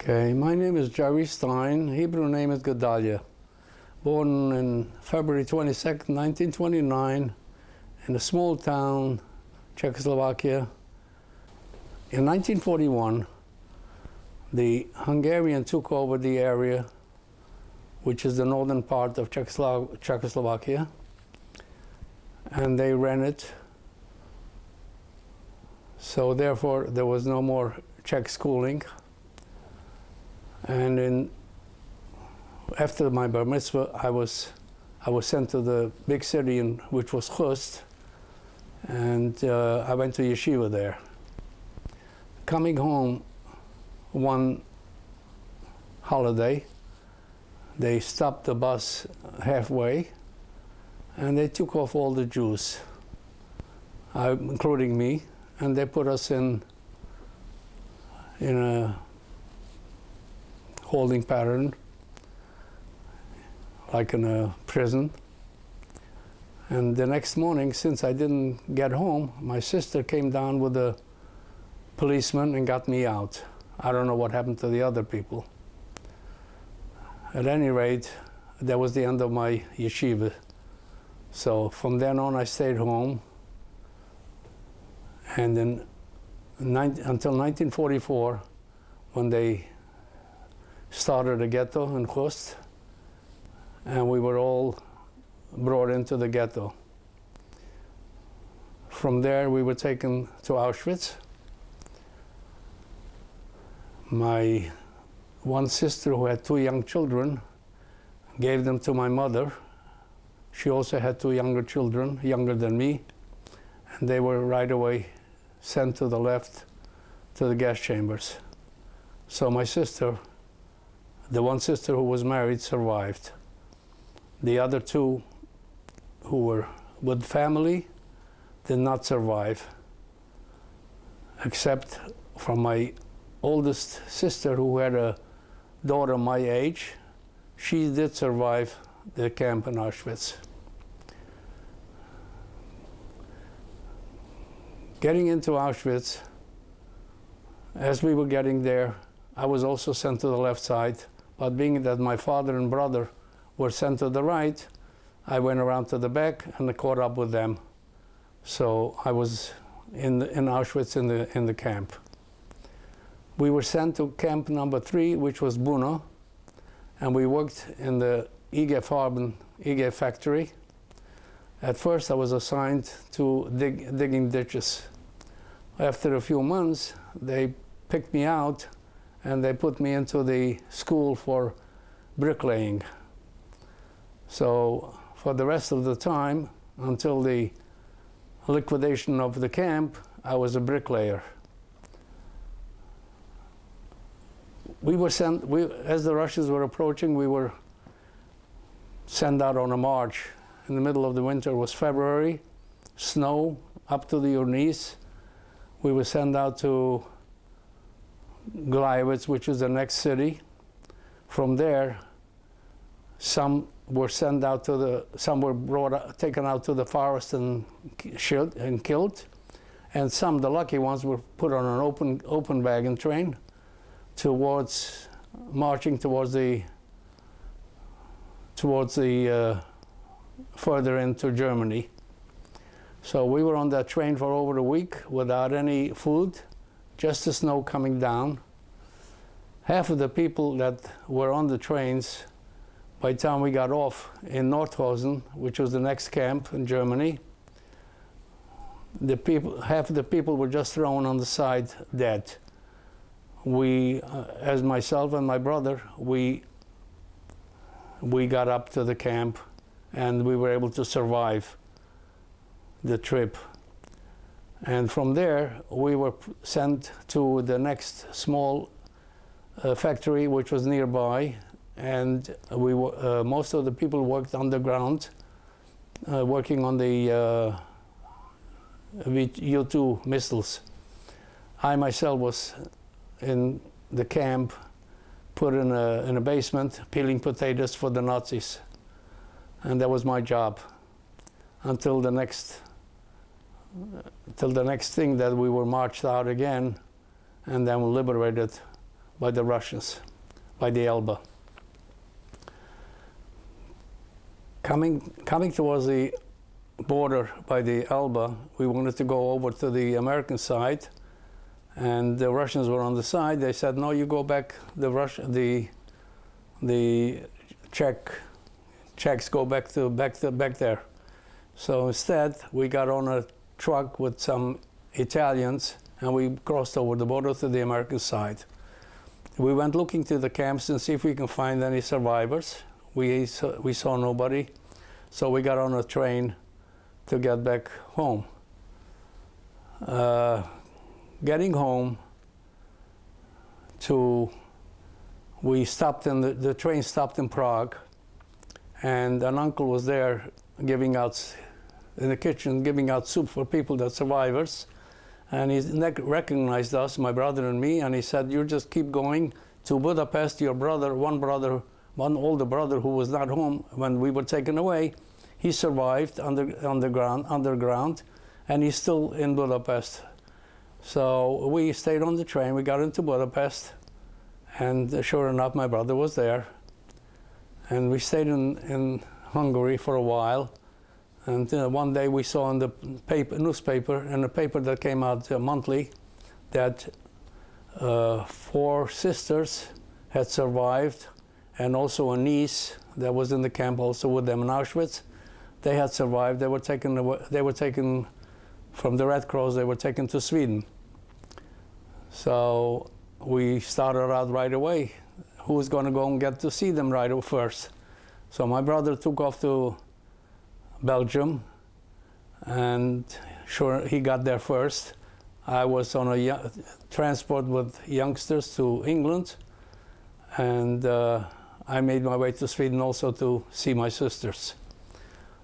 Okay, my name is Jerry Stein. Hebrew name is Gedalia. Born in February 22nd, 1929, in a small town, Czechoslovakia. In 1941, the Hungarian took over the area, which is the northern part of Czechoslovakia, and they ran it. So therefore, there was no more Czech schooling. And after my bar mitzvah, I was sent to the big city, which was Khust, and I went to yeshiva there. Coming home one holiday, they stopped the bus halfway, and they took off all the Jews, including me, and they put us in a holding pattern, like in a prison. And the next morning, since I didn't get home, my sister came down with a policeman and got me out. I don't know what happened to the other people. At any rate, that was the end of my yeshiva. So from then on, I stayed home. And then until 1944, when they started a ghetto in Khust, and we were all brought into the ghetto. From there, we were taken to Auschwitz. My one sister, who had two young children, gave them to my mother. She also had two younger children, younger than me, and they were right away sent to the left to the gas chambers. So my sister, the one sister who was married, survived. The other two, who were with family, did not survive, except from my oldest sister, who had a daughter my age. She did survive the camp in Auschwitz. Getting into Auschwitz, as we were getting there, I was also sent to the left side, but being that my father and brother were sent to the right, I went around to the back and I caught up with them. So I was in Auschwitz in the camp. We were sent to camp number 3, which was Buna, and we worked in the IG Farben, IG factory. At first I was assigned to digging ditches. After a few months, they picked me out and they put me into the school for bricklaying. So for the rest of the time, until the liquidation of the camp, I was a bricklayer. We were sent, as the Russians were approaching, we were sent out on a march. In the middle of the winter, it was February, snow up to your knees. We were sent out to Gleiwitz, which is the next city. From there, some were sent out to some were taken out to the forest and killed, and some, the lucky ones, were put on an open wagon train marching towards the further into Germany. So we were on that train for over a week without any food, just the snow coming down. Half of the people that were on the trains, by the time we got off in Nordhausen, which was the next camp in Germany, half of the people were just thrown on the side dead. We, as myself and my brother, we got up to the camp and we were able to survive the trip. And from there, we were sent to the next small factory, which was nearby, and most of the people worked underground, working on the U-2 missiles. I myself was in the camp, put in a basement, peeling potatoes for the Nazis. And that was my job until the next thing that we were marched out again and then liberated by the Russians, by the Elba. Coming towards the border by the Elba, we wanted to go over to the American side, and the Russians were on the side. They said, "No, you go back. The Czechs go back there." So instead, we got on a truck with some Italians, and we crossed over the border to the American side. We went looking to the camps and see if we can find any survivors. We saw nobody, so we got on a train to get back home. Getting home, we stopped in the train stopped in Prague, and an uncle was there giving out in the kitchen, giving out soup for people, that survivors. And he recognized us, my brother and me, and he said, "You just keep going to Budapest. Your brother, one older brother who was not home when we were taken away, he survived underground, and he's still in Budapest." So we stayed on the train. We got into Budapest, and sure enough, my brother was there. And we stayed in Hungary for a while. And one day we saw in the newspaper, in a paper that came out monthly, that 4 sisters had survived, and also a niece that was in the camp also with them in Auschwitz. They had survived. They were taken from the Red Cross. They were taken to Sweden. So we started out right away. Who was going to go and get to see them right first? So my brother took off to Belgium, and sure, he got there first. I was on a transport with youngsters to England, and I made my way to Sweden also to see my sisters.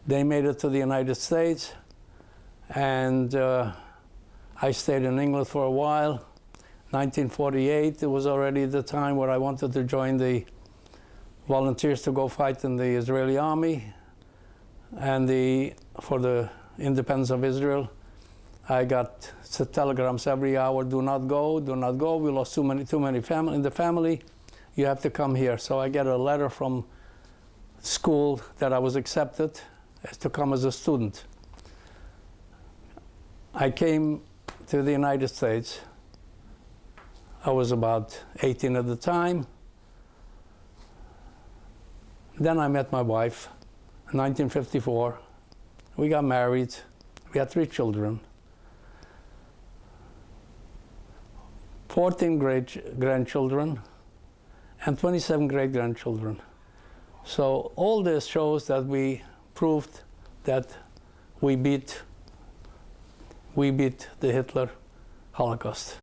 They made it to the United States, and I stayed in England for a while. 1948, it was already the time where I wanted to join the volunteers to go fight in the Israeli army, and for the independence of Israel. I got telegrams every hour: "Do not go, do not go. We lost too many family in the family. You have to come here." So I get a letter from school that I was accepted to come as a student. I came to the United States. I was about 18 at the time. Then I met my wife in 1954. We got married. We had 3 children. 14 great-grandchildren and 27 great-grandchildren. So all this shows that we proved that we beat the Hitler Holocaust.